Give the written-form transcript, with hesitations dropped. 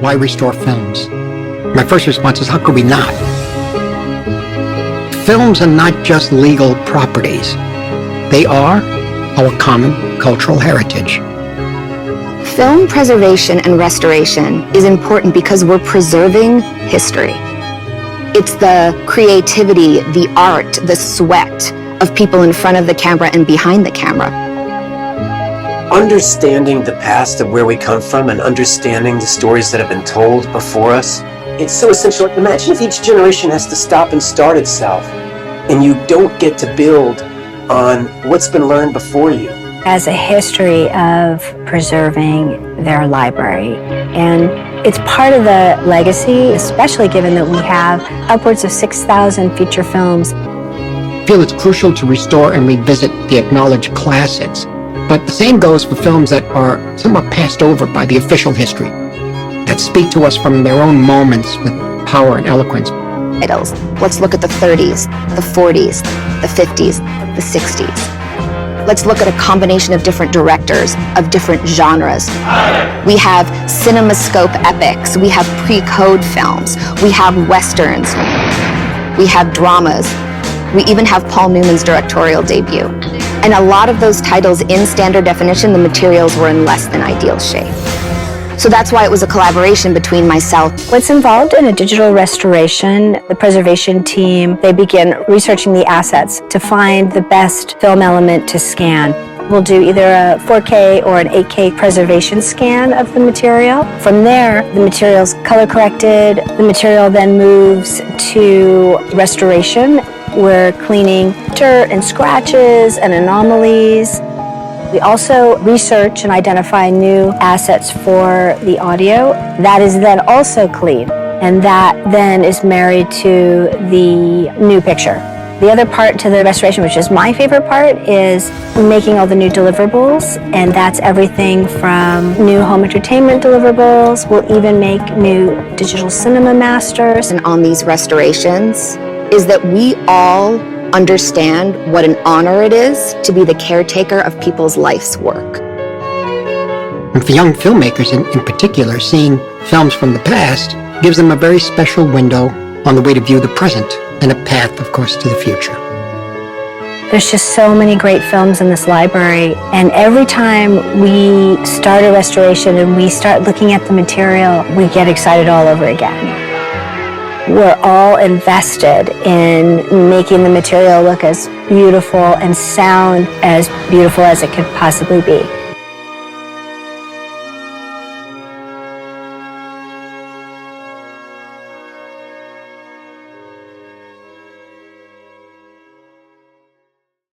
why restore films? My first response is, how could we not? Films are not just legal properties. They are our common cultural heritage. Film preservation and restoration is important because we're preserving history. It's the creativity, the art, the sweat of people in front of the camera and behind the camera. Understanding the past of where we come from and understanding the stories that have been told before us, it's so essential. Imagine if each generation has to stop and start itself, and you don't get to build on what's been learned before you. Has a history of preserving their library, and it's part of the legacy, especially given that we have upwards of 6,000 feature films. I feel it's crucial to restore and revisit the acknowledged classics, but the same goes for films that are somewhat passed over by the official history, that speak to us from their own moments with power and eloquence. Let's look at the 30s, the 40s, the 50s, the 60s. Let's look at a combination of different directors, of different genres. We have CinemaScope epics, we have pre-code films, we have westerns, we have dramas, we even have Paul Newman's directorial debut. And a lot of those titles in standard definition, the materials were in less than ideal shape. So that's why it was a collaboration between myself. What's involved in a digital restoration, the preservation team, they begin researching the assets to find the best film element to scan. We'll do either a 4K or an 8K preservation scan of the material. From there, the material's color corrected. The material then moves to restoration. We're cleaning dirt and scratches and anomalies. We also research and identify new assets for the audio. That is then also cleaned, and that then is married to the new picture. The other part to the restoration, which is my favorite part, is making all the new deliverables, and that's everything from new home entertainment deliverables. We'll even make new digital cinema masters. And on these restorations is that we all understand what an honor it is to be the caretaker of people's life's work. And for young filmmakers in particular, seeing films from the past gives them a very special window on the way to view the present and a path, of course, to the future. There's just so many great films in this library, and every time we start a restoration and we start looking at the material, we get excited all over again. We're all invested in making the material look as beautiful and sound as beautiful as it could possibly be.